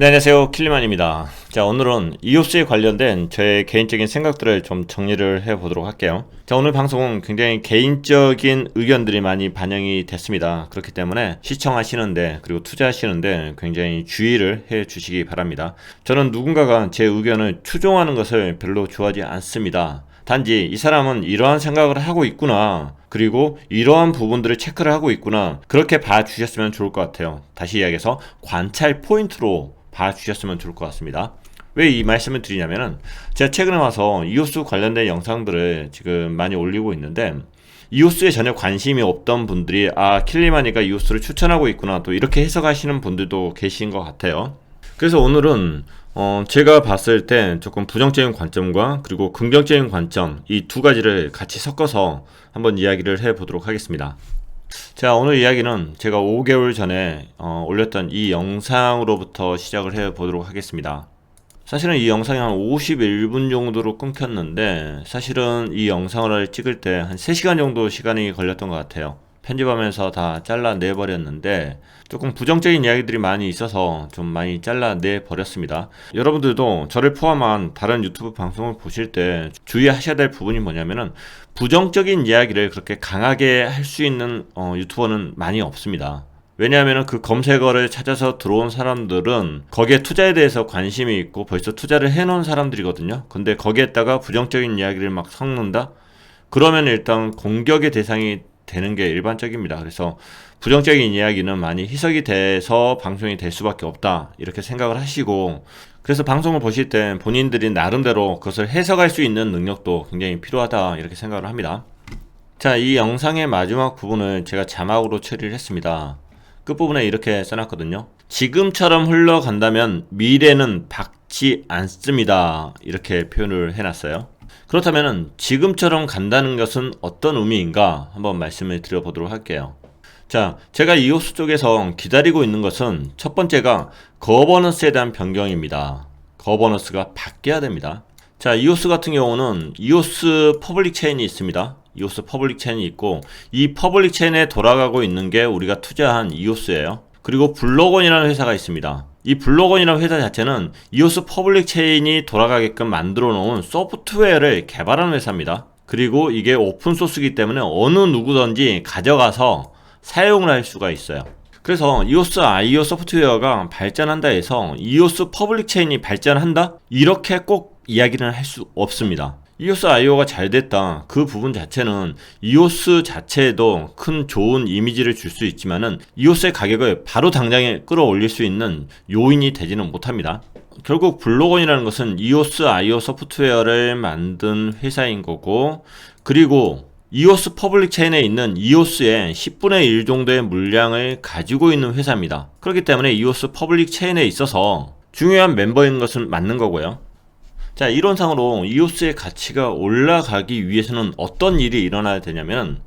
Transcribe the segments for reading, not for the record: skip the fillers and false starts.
네, 안녕하세요. 킬리만입니다. 자, 오늘은 이오스에 관련된 저의 개인적인 생각들을 좀 정리를 해보도록 할게요. 자, 오늘 방송은 굉장히 개인적인 의견들이 많이 반영이 됐습니다. 그렇기 때문에 시청하시는데 그리고 투자하시는데 굉장히 주의를 해 주시기 바랍니다. 저는 누군가가 제 의견을 추종하는 것을 별로 좋아하지 않습니다. 단지 이 사람은 이러한 생각을 하고 있구나, 그리고 이러한 부분들을 체크를 하고 있구나, 그렇게 봐주셨으면 좋을 것 같아요. 다시 이야기해서 관찰 포인트로 봐주셨으면 좋을 것 같습니다. 왜 이 말씀을 드리냐면은 제가 최근에 와서 이오스 관련된 영상들을 지금 많이 올리고 있는데, 이오스에 전혀 관심이 없던 분들이 킬리마니가 이오스를 추천하고 있구나, 또 이렇게 해석하시는 분들도 계신 것 같아요. 그래서 오늘은 제가 봤을 때 조금 부정적인 관점과 그리고 긍정적인 관점, 이 두 가지를 같이 섞어서 한번 이야기를 해보도록 하겠습니다. 자, 오늘 이야기는 제가 5개월 전에 올렸던 이 영상으로부터 시작을 해보도록 하겠습니다. 사실은 이 영상이 한 51분 정도로 끊겼는데, 사실은 이 영상을 찍을 때 한 3시간 정도 시간이 걸렸던 것 같아요. 편집하면서 다 잘라내버렸는데 조금 부정적인 이야기들이 많이 있어서 좀 많이 잘라내버렸습니다. 여러분들도 저를 포함한 다른 유튜브 방송을 보실 때 주의하셔야 될 부분이 뭐냐면은, 부정적인 이야기를 그렇게 강하게 할 수 있는 유튜버는 많이 없습니다. 왜냐하면 그 검색어를 찾아서 들어온 사람들은 거기에 투자에 대해서 관심이 있고 벌써 투자를 해놓은 사람들이거든요. 근데 거기에다가 부정적인 이야기를 막 섞는다? 그러면 일단 공격의 대상이 되는 게 일반적입니다. 그래서 부정적인 이야기는 많이 희석이 돼서 방송이 될 수밖에 없다, 이렇게 생각을 하시고, 그래서 방송을 보실 때 본인들이 나름대로 그것을 해석할 수 있는 능력도 굉장히 필요하다, 이렇게 생각을 합니다. 자, 이 영상의 마지막 부분을 제가 자막으로 처리를 했습니다. 끝부분에 이렇게 써놨거든요. 지금처럼 흘러간다면 미래는 밝지 않습니다, 이렇게 표현을 해놨어요. 그렇다면 지금처럼 간다는 것은 어떤 의미인가 한번 말씀을 드려보도록 할게요. 자, 제가 이오스 쪽에서 기다리고 있는 것은 첫 번째가 거버넌스에 대한 변경입니다. 거버넌스가 바뀌어야 됩니다. 자, 이오스 같은 경우는 이오스 퍼블릭 체인이 있습니다. 이오스 퍼블릭 체인이 있고, 이 퍼블릭 체인에 돌아가고 있는 게 우리가 투자한 이오스예요. 그리고 블록원이라는 회사가 있습니다. 이 블록원이라는 회사 자체는 이오스 퍼블릭 체인이 돌아가게끔 만들어 놓은 소프트웨어를 개발하는 회사입니다. 그리고 이게 오픈소스이기 때문에 어느 누구든지 가져가서 사용을 할 수가 있어요. 그래서 이오스 IO 소프트웨어가 발전한다 해서 이오스 퍼블릭 체인이 발전한다? 이렇게 꼭 이야기는 할 수 없습니다. 이오스 IO가 잘 됐다, 그 부분 자체는 이오스 자체에도 큰 좋은 이미지를 줄 수 있지만은 이오스의 가격을 바로 당장에 끌어올릴 수 있는 요인이 되지는 못합니다. 결국 블록원이라는 것은 이오스 IO 소프트웨어를 만든 회사인 거고, 그리고 이오스 퍼블릭 체인에 있는 이오스의 10분의 1 정도의 물량을 가지고 있는 회사입니다. 그렇기 때문에 이오스 퍼블릭 체인에 있어서 중요한 멤버인 것은 맞는 거고요. 자, 이론상으로 이오스의 가치가 올라가기 위해서는 어떤 일이 일어나야 되냐면,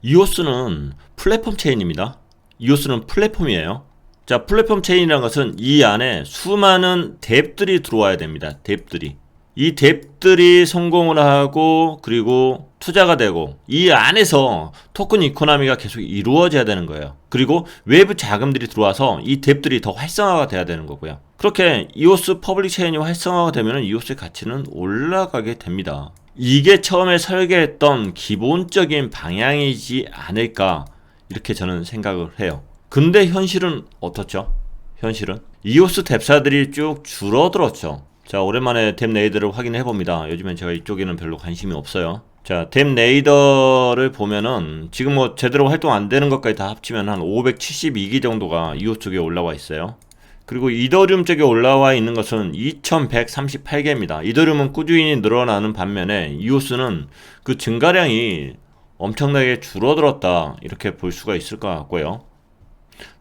이오스는 플랫폼 체인입니다. 이오스는 플랫폼이에요. 자, 플랫폼 체인이라는 것은 이 안에 수많은 뎁들이 들어와야 됩니다. 뎁들이. 이 뎁들이 성공을 하고 그리고 투자가 되고, 이 안에서 토큰 이코노미가 계속 이루어져야 되는 거예요. 그리고 외부 자금들이 들어와서 이 뎁들이 더 활성화가 돼야 되는 거고요. 그렇게 이오스 퍼블릭 체인이 활성화가 되면 이오스의 가치는 올라가게 됩니다. 이게 처음에 설계했던 기본적인 방향이지 않을까, 이렇게 저는 생각을 해요. 근데 현실은 어떻죠? 현실은 이오스 뎁사들이 쭉 줄어들었죠. 자, 오랜만에 뎁 네이더를 확인해 봅니다. 요즘엔 제가 이쪽에는 별로 관심이 없어요. 자, 뎁 네이더를 보면은 지금 뭐 제대로 활동 안 되는 것까지 다 합치면 한 572기 정도가 이오스 쪽에 올라와 있어요. 그리고 이더리움 쪽에 올라와 있는 것은 2138개입니다. 이더리움은 꾸준히 늘어나는 반면에 이오스는 그 증가량이 엄청나게 줄어들었다, 이렇게 볼 수가 있을 것 같고요.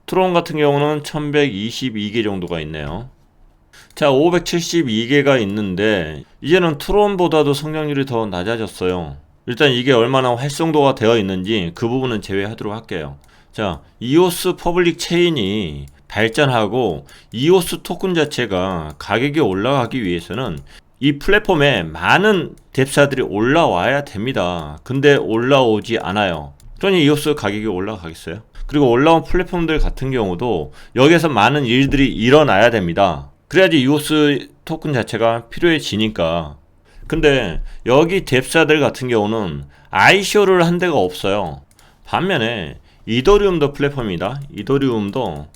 트론 같은 경우는 1122개 정도가 있네요. 자, 572개가 있는데 이제는 트론보다도 성장률이 더 낮아졌어요. 일단 이게 얼마나 활성도가 되어 있는지 그 부분은 제외하도록 할게요. 자, 이오스 퍼블릭 체인이 발전하고 이오스 토큰 자체가 가격이 올라가기 위해서는 이 플랫폼에 많은 뎁사들이 올라와야 됩니다. 근데 올라오지 않아요. 그러니 이오스 가격이 올라가겠어요? 그리고 올라온 플랫폼들 같은 경우도 여기에서 많은 일들이 일어나야 됩니다. 그래야지 이오스 토큰 자체가 필요해지니까. 근데 여기 뎁사들 같은 경우는 ICO를 한 데가 없어요. 반면에 이더리움도 플랫폼이다. 이더리움도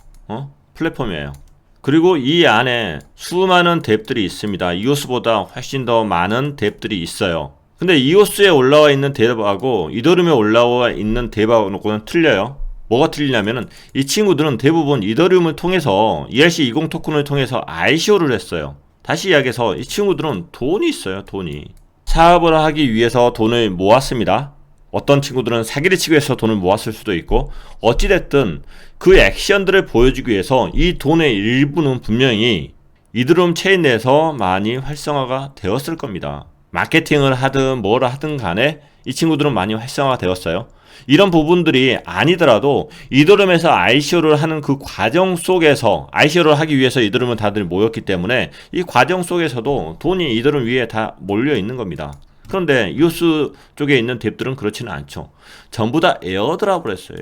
플랫폼이에요. 그리고 이 안에 수많은 뎁들이 있습니다. 이오스보다 훨씬 더 많은 뎁들이 있어요. 근데 이오스에 올라와 있는 뎁하고 이더리움에 올라와 있는 뎁하고는 틀려요. 뭐가 틀리냐면은 이 친구들은 대부분 이더리움을 통해서 ERC20 토큰을 통해서 ICO를 했어요. 다시 이야기해서 이 친구들은 돈이 있어요. 돈이. 사업을 하기 위해서 돈을 모았습니다. 어떤 친구들은 사기를 치기 위해서 돈을 모았을 수도 있고, 어찌됐든 그 액션들을 보여주기 위해서 이 돈의 일부는 분명히 이더리움 체인 내에서 많이 활성화가 되었을 겁니다. 마케팅을 하든 뭘 하든 간에 이 친구들은 많이 활성화가 되었어요. 이런 부분들이 아니더라도 이더리움에서 ICO를 하는 그 과정 속에서, ICO를 하기 위해서 이더리움은 다들 모였기 때문에 이 과정 속에서도 돈이 이더리움 위에 다 몰려 있는 겁니다. 그런데 이오스 쪽에 있는 뎁들은 그렇지는 않죠. 전부 다 에어드랍을 했어요.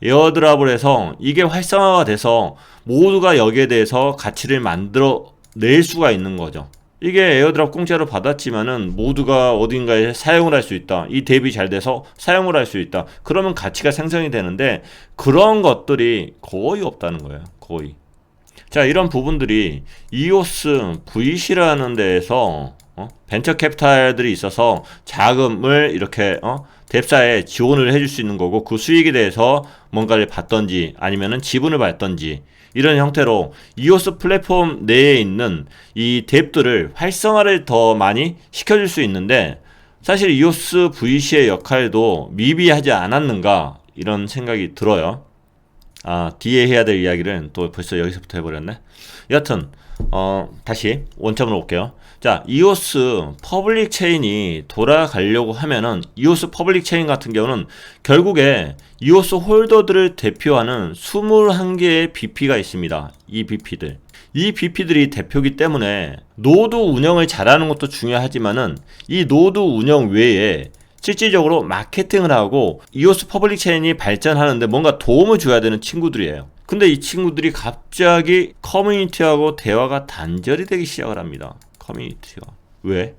에어드랍을 해서 이게 활성화가 돼서 모두가 여기에 대해서 가치를 만들어 낼 수가 있는 거죠. 이게 에어드랍 공짜로 받았지만은 모두가 어딘가에 사용을 할 수 있다. 이 뎁이 잘 돼서 사용을 할 수 있다. 그러면 가치가 생성이 되는데 그런 것들이 거의 없다는 거예요. 거의. 자, 이런 부분들이 이오스 VC라는 데에서 벤처 캐피탈들이 있어서 자금을 이렇게 뎁사에 지원을 해줄 수 있는 거고, 그 수익에 대해서 뭔가를 받던지 아니면은 지분을 받던지 이런 형태로 이오스 플랫폼 내에 있는 이 뎁들을 활성화를 더 많이 시켜줄 수 있는데, 사실 이오스 VC의 역할도 미비하지 않았는가 이런 생각이 들어요. 뒤에 해야 될 이야기를 또 벌써 여기서부터 해버렸네. 여하튼 다시 원점으로 올게요. 자, 이오스 퍼블릭 체인이 돌아가려고 하면은 이오스 퍼블릭 체인 같은 경우는 결국에 이오스 홀더들을 대표하는 21개의 BP가 있습니다. 이 BP들이 대표기 때문에 노드 운영을 잘하는 것도 중요하지만은 이 노드 운영 외에 실질적으로 마케팅을 하고 이오스 퍼블릭 체인이 발전하는데 뭔가 도움을 줘야 되는 친구들이에요. 근데 이 친구들이 갑자기 커뮤니티하고 대화가 단절이 되기 시작을 합니다. 커뮤니티가. 왜?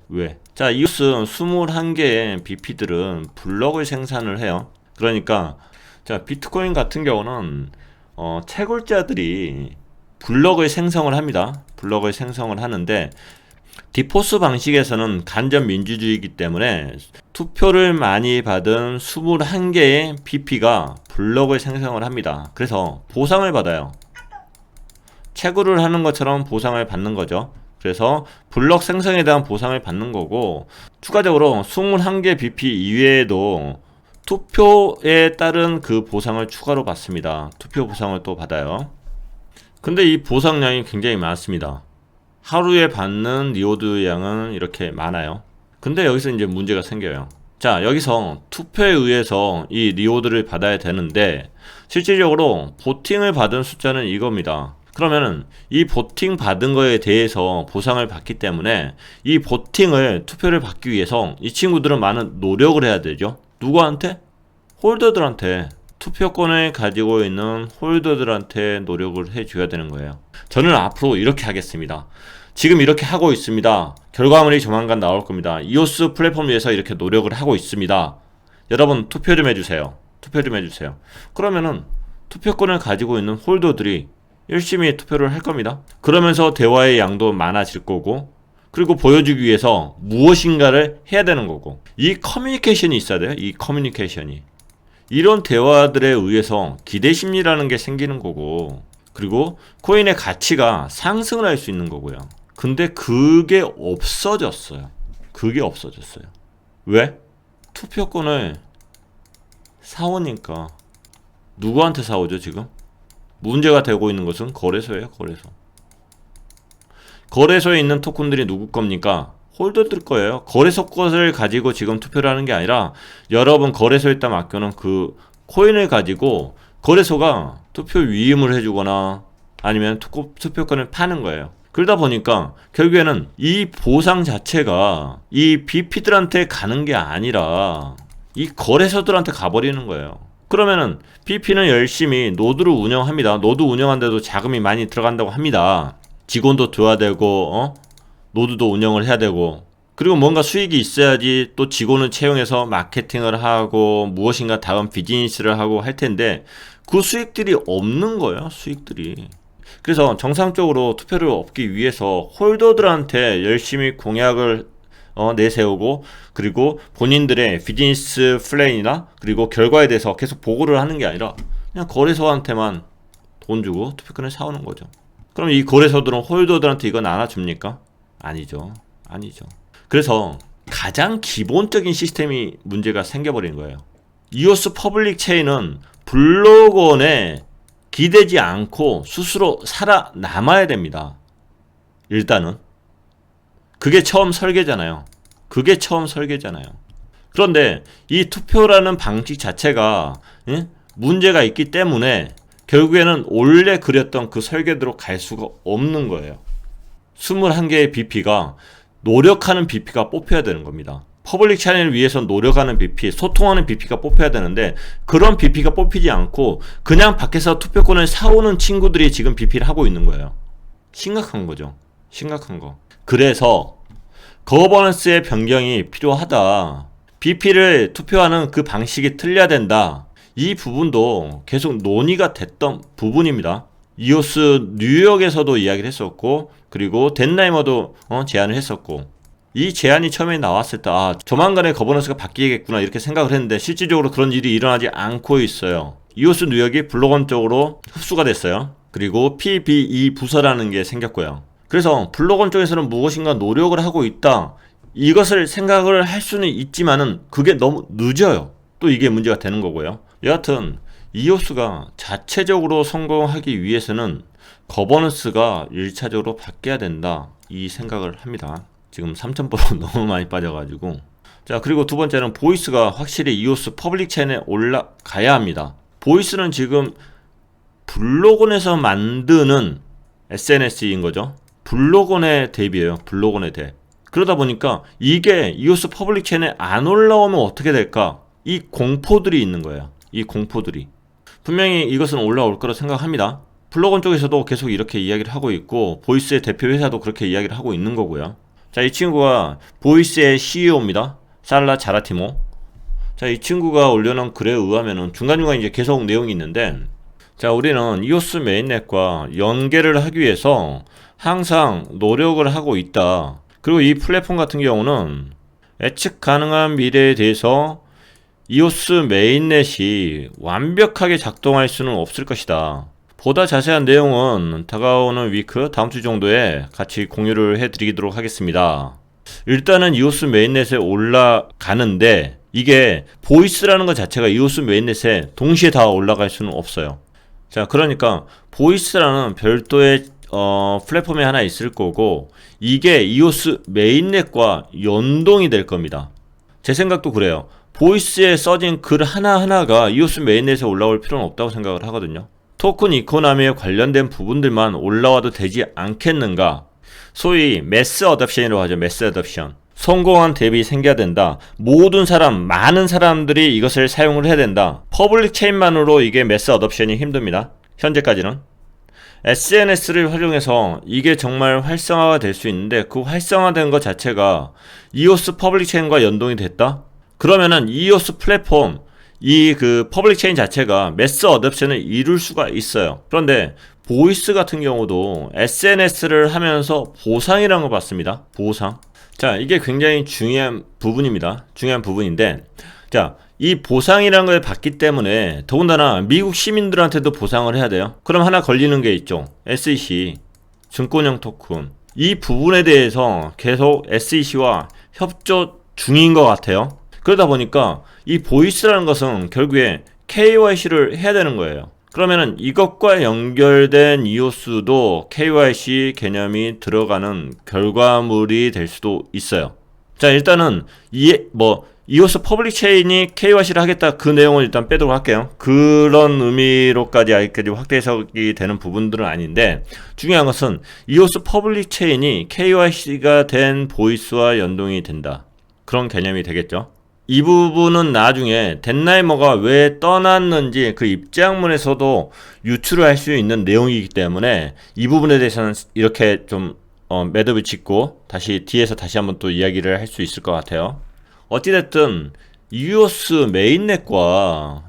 자, 이오스 21개의 BP들은 블럭을 생산을 해요. 그러니까 자, 비트코인 같은 경우는 채굴자들이 블럭을 생성을 합니다. 블럭을 생성을 하는데 디포스 방식에서는 간접 민주주의이기 때문에 투표를 많이 받은 21개의 BP가 블럭을 생성을 합니다. 그래서 보상을 받아요. 채굴을 하는 것처럼 보상을 받는 거죠. 그래서 블럭 생성에 대한 보상을 받는 거고, 추가적으로 21개 BP 이외에도 투표에 따른 그 보상을 추가로 받습니다. 투표 보상을 또 받아요. 근데 이 보상량이 굉장히 많습니다. 하루에 받는 리워드 양은 이렇게 많아요. 근데 여기서 이제 문제가 생겨요. 자, 여기서 투표에 의해서 이 리워드를 받아야 되는데 실질적으로 보팅을 받은 숫자는 이겁니다. 그러면은 이 보팅 받은 거에 대해서 보상을 받기 때문에 이 보팅을 투표를 받기 위해서 이 친구들은 많은 노력을 해야 되죠. 누구한테? 홀더들한테. 투표권을 가지고 있는 홀더들한테 노력을 해줘야 되는 거예요. 저는 앞으로 이렇게 하겠습니다. 지금 이렇게 하고 있습니다. 결과물이 조만간 나올 겁니다. 이오스 플랫폼 위에서 이렇게 노력을 하고 있습니다. 여러분 투표 좀 해주세요. 그러면은 투표권을 가지고 있는 홀더들이 열심히 투표를 할 겁니다. 그러면서 대화의 양도 많아질 거고, 그리고 보여주기 위해서 무엇인가를 해야 되는 거고, 이 커뮤니케이션이 있어야 돼요. 이 커뮤니케이션이. 이런 대화들에 의해서 기대심리라는 게 생기는 거고, 그리고 코인의 가치가 상승을 할 수 있는 거고요. 근데 그게 없어졌어요. 왜? 투표권을 사오니까. 누구한테 사오죠 지금? 문제가 되고 있는 것은 거래소예요. 거래소에 있는 토큰들이 누구 겁니까? 홀더들 거예요. 거래소 것을 가지고 지금 투표를 하는 게 아니라 여러분 거래소에다 맡겨놓은 그 코인을 가지고 거래소가 투표 위임을 해주거나 아니면 투표권을 파는 거예요. 그러다 보니까 결국에는 이 보상 자체가 이 BP들한테 가는 게 아니라 이 거래소들한테 가버리는 거예요. 그러면은 BP는 열심히 노드를 운영합니다. 노드 운영하는데도 자금이 많이 들어간다고 합니다. 직원도 둬야 되고 노드도 운영을 해야 되고, 그리고 뭔가 수익이 있어야지 또 직원을 채용해서 마케팅을 하고 무엇인가 다음 비즈니스를 하고 할 텐데 그 수익들이 없는 거예요. 수익들이. 그래서 정상적으로 투표를 얻기 위해서 홀더들한테 열심히 공약을 내세우고, 그리고 본인들의 비즈니스 플랜이나 그리고 결과에 대해서 계속 보고를 하는 게 아니라 그냥 거래소한테만 돈 주고 투표권을 사오는 거죠. 그럼 이 거래소들은 홀더들한테 이거 나눠줍니까? 아니죠. 아니죠. 그래서 가장 기본적인 시스템이 문제가 생겨버린 거예요. 이오스 퍼블릭 체인은 블록원에 기대지 않고 스스로 살아남아야 됩니다. 일단은 그게 처음 설계잖아요. 그런데 이 투표라는 방식 자체가 문제가 있기 때문에 결국에는 원래 그렸던 그 설계대로 갈 수가 없는 거예요. 21개의 BP가 노력하는 BP가 뽑혀야 되는 겁니다. 퍼블릭 채널을 위해서 노력하는 BP, 소통하는 BP가 뽑혀야 되는데 그런 BP가 뽑히지 않고 그냥 밖에서 투표권을 사오는 친구들이 지금 BP를 하고 있는 거예요. 심각한 거죠. 심각한 거. 그래서 거버넌스의 변경이 필요하다. BP를 투표하는 그 방식이 틀려야 된다. 이 부분도 계속 논의가 됐던 부분입니다. 이오스 뉴욕에서도 이야기를 했었고, 그리고 덴라이머도 제안을 했었고, 이 제안이 처음에 나왔을 때 조만간에 거버넌스가 바뀌겠구나 이렇게 생각을 했는데 실질적으로 그런 일이 일어나지 않고 있어요. 이오스 뉴욕이 블록원 쪽으로 흡수가 됐어요. 그리고 PBE 부서라는 게 생겼고요. 그래서 블록원 쪽에서는 무엇인가 노력을 하고 있다, 이것을 생각을 할 수는 있지만은 그게 너무 늦어요. 또 이게 문제가 되는 거고요. 여하튼 이오스가 자체적으로 성공하기 위해서는 거버넌스가 1차적으로 바뀌어야 된다, 이 생각을 합니다. 지금 3,000% 너무 많이 빠져가지고. 자, 그리고 두 번째는 보이스가 확실히 이오스 퍼블릭 체인에 올라가야 합니다. 보이스는 지금 블록원에서 만드는 SNS인 거죠. 블록원의 대비예요. 블록원의 대. 그러다 보니까 이게 이오스 퍼블릭 체인에 안 올라오면 어떻게 될까? 이 공포들이 있는 거예요. 이 공포들이. 분명히 이것은 올라올 거라 생각합니다. 블록원 쪽에서도 계속 이렇게 이야기를 하고 있고, 보이스의 대표 회사도 그렇게 이야기를 하고 있는 거고요. 자, 이 친구가 보이스의 CEO입니다. 살라 자라티모. 자, 이 친구가 올려놓은 글에 의하면은 중간중간 이제 계속 내용이 있는데, 자, 우리는 이오스 메인넷과 연계를 하기 위해서 항상 노력을 하고 있다. 그리고 이 플랫폼 같은 경우는 예측 가능한 미래에 대해서 이오스 메인넷이 완벽하게 작동할 수는 없을 것이다. 보다 자세한 내용은 다가오는 위크 다음 주 정도에 같이 공유를 해드리도록 하겠습니다. 일단은 이오스 메인넷에 올라가는데 이게 보이스라는 것 자체가 이오스 메인넷에 동시에 다 올라갈 수는 없어요. 자, 그러니까 보이스라는 별도의 플랫폼이 하나 있을 거고, 이게 이오스 메인넷과 연동이 될 겁니다. 제 생각도 그래요. 보이스에 써진 글 하나하나가 이오스 메인넷에 올라올 필요는 없다고 생각을 하거든요. 토큰 이코노미에 관련된 부분들만 올라와도 되지 않겠는가. 소위 매스 어답션이라고 하죠. 매스 어답션. 성공한 덱이 생겨야 된다. 모든 사람, 많은 사람들이 이것을 사용을 해야 된다. 퍼블릭 체인만으로 이게 매스 어답션이 힘듭니다. 현재까지는. SNS를 활용해서 이게 정말 활성화가 될 수 있는데, 그 활성화된 것 자체가 이오스 퍼블릭 체인과 연동이 됐다? 그러면은 이오스 플랫폼, 이 그 퍼블릭 체인 자체가 매스 어댑션을 이룰 수가 있어요. 그런데 보이스 같은 경우도 SNS를 하면서 보상이라는 걸 받습니다. 보상. 자, 이게 굉장히 중요한 부분입니다. 중요한 부분인데, 자, 이 보상이라는 걸 받기 때문에 더군다나 미국 시민들한테도 보상을 해야 돼요. 그럼 하나 걸리는 게 있죠. SEC, 증권형 토큰. 이 부분에 대해서 계속 SEC와 협조 중인 것 같아요. 그러다 보니까 이 보이스라는 것은 결국에 KYC를 해야 되는 거예요. 그러면은 이것과 연결된 이오스도 KYC 개념이 들어가는 결과물이 될 수도 있어요. 자, 일단은 이오스 퍼블릭 체인이 KYC를 하겠다, 그 내용을 일단 빼도록 할게요. 그런 의미로까지 아직까지 확대 해석이 되는 부분들은 아닌데, 중요한 것은 이오스 퍼블릭 체인이 KYC가 된 보이스와 연동이 된다. 그런 개념이 되겠죠. 이 부분은 나중에 덴나이머가 왜 떠났는지 그 입장문에서도 유추를 할 수 있는 내용이기 때문에 이 부분에 대해서는 이렇게 좀 매듭을 짓고 다시 뒤에서 다시 한번 또 이야기를 할 수 있을 것 같아요. 어찌됐든 이오스 메인넷과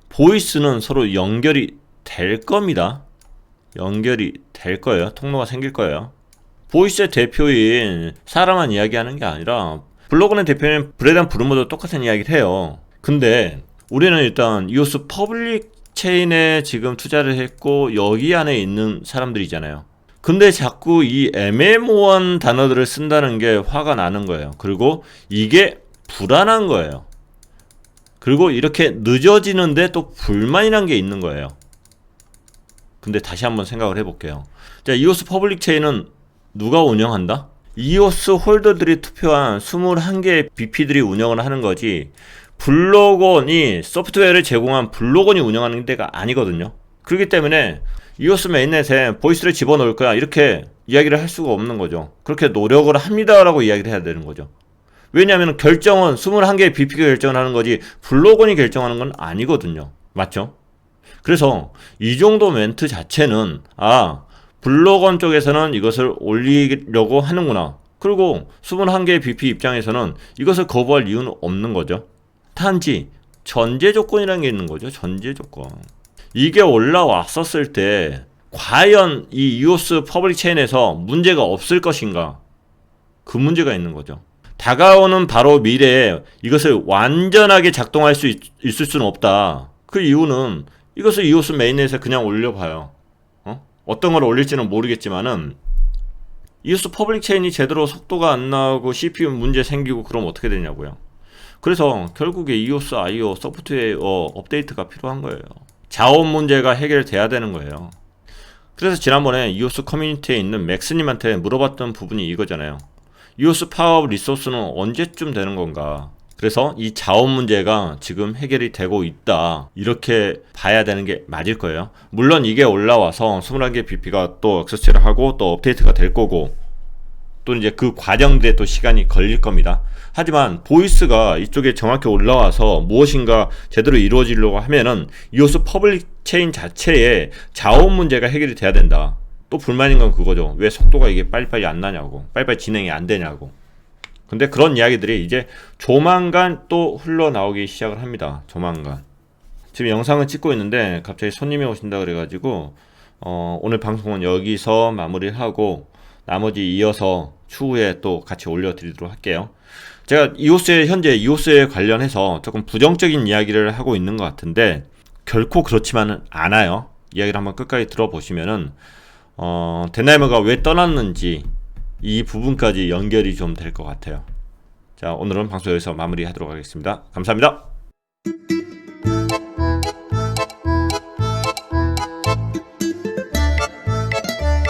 보이스는 서로 연결이 될 겁니다. 연결이 될 거예요. 통로가 생길 거예요. 보이스의 대표인 사라만 이야기하는 게 아니라 블로그의 대표인 브래단 브루머도 똑같은 이야기를 해요. 근데 우리는 일단 이오스 퍼블릭 체인에 지금 투자를 했고 여기 안에 있는 사람들이잖아요. 근데 자꾸 이 애매모호한 단어들을 쓴다는 게 화가 나는 거예요. 그리고 이게 불안한 거예요. 그리고 이렇게 늦어지는데 또 불만이란 게 있는 거예요. 근데 다시 한번 생각을 해볼게요. 자, 이오스 퍼블릭 체인은 누가 운영한다? 이오스 홀더들이 투표한 21개의 BP들이 운영을 하는 거지 블로건이 소프트웨어를 제공한 블로건이 운영하는 데가 아니거든요. 그렇기 때문에 이오스 메인넷에 보이스를 집어넣을 거야 이렇게 이야기를 할 수가 없는 거죠. 그렇게 노력을 합니다라고 이야기를 해야 되는 거죠. 왜냐하면 결정은 21개의 BP가 결정을 하는 거지 블로건이 결정하는 건 아니거든요. 맞죠? 그래서 이 정도 멘트 자체는 블로건 쪽에서는 이것을 올리려고 하는구나. 그리고 21개의 BP 입장에서는 이것을 거부할 이유는 없는 거죠. 단지 전제 조건이라는 게 있는 거죠. 전제 조건. 이게 올라왔었을 때 과연 이 이오스 퍼블릭 체인에서 문제가 없을 것인가? 그 문제가 있는 거죠. 다가오는 바로 미래에 이것을 완전하게 작동할 수 있을 수는 없다. 그 이유는 이것을 이오스 메인넷에 그냥 올려봐요. 어떤 걸 올릴지는 모르겠지만은 이오스 퍼블릭 체인이 제대로 속도가 안 나오고 CPU 문제 생기고 그럼 어떻게 되냐고요. 그래서 결국에 이오스 IO 소프트웨어 업데이트가 필요한 거예요. 자원 문제가 해결돼야 되는 거예요. 그래서 지난번에 이오스 커뮤니티에 있는 맥스님한테 물어봤던 부분이 이거잖아요. 이오스 파워업 리소스는 언제쯤 되는 건가? 그래서 이 자원 문제가 지금 해결이 되고 있다. 이렇게 봐야 되는 게 맞을 거예요. 물론 이게 올라와서 21개 BP가 또 액세스를 하고 또 업데이트가 될 거고 또 이제 그 과정들에 또 시간이 걸릴 겁니다. 하지만 보이스가 이쪽에 정확히 올라와서 무엇인가 제대로 이루어지려고 하면은 이오스 퍼블릭 체인 자체에 자원 문제가 해결이 돼야 된다. 또 불만인 건 그거죠. 왜 속도가 이게 빨리빨리 안 나냐고. 빨리빨리 진행이 안 되냐고. 근데 그런 이야기들이 이제 조만간 또 흘러나오기 시작을 합니다. 조만간. 지금 영상을 찍고 있는데 갑자기 손님이 오신다 그래가지고 오늘 방송은 여기서 마무리하고 나머지 이어서 추후에 또 같이 올려드리도록 할게요. 제가 현재 이오스에 관련해서 조금 부정적인 이야기를 하고 있는 것 같은데 결코 그렇지만은 않아요. 이야기를 한번 끝까지 들어보시면은 덴나이머가 왜 떠났는지 이 부분까지 연결이 좀 될 것 같아요. 자, 오늘은 방송 여기서 마무리하도록 하겠습니다. 감사합니다.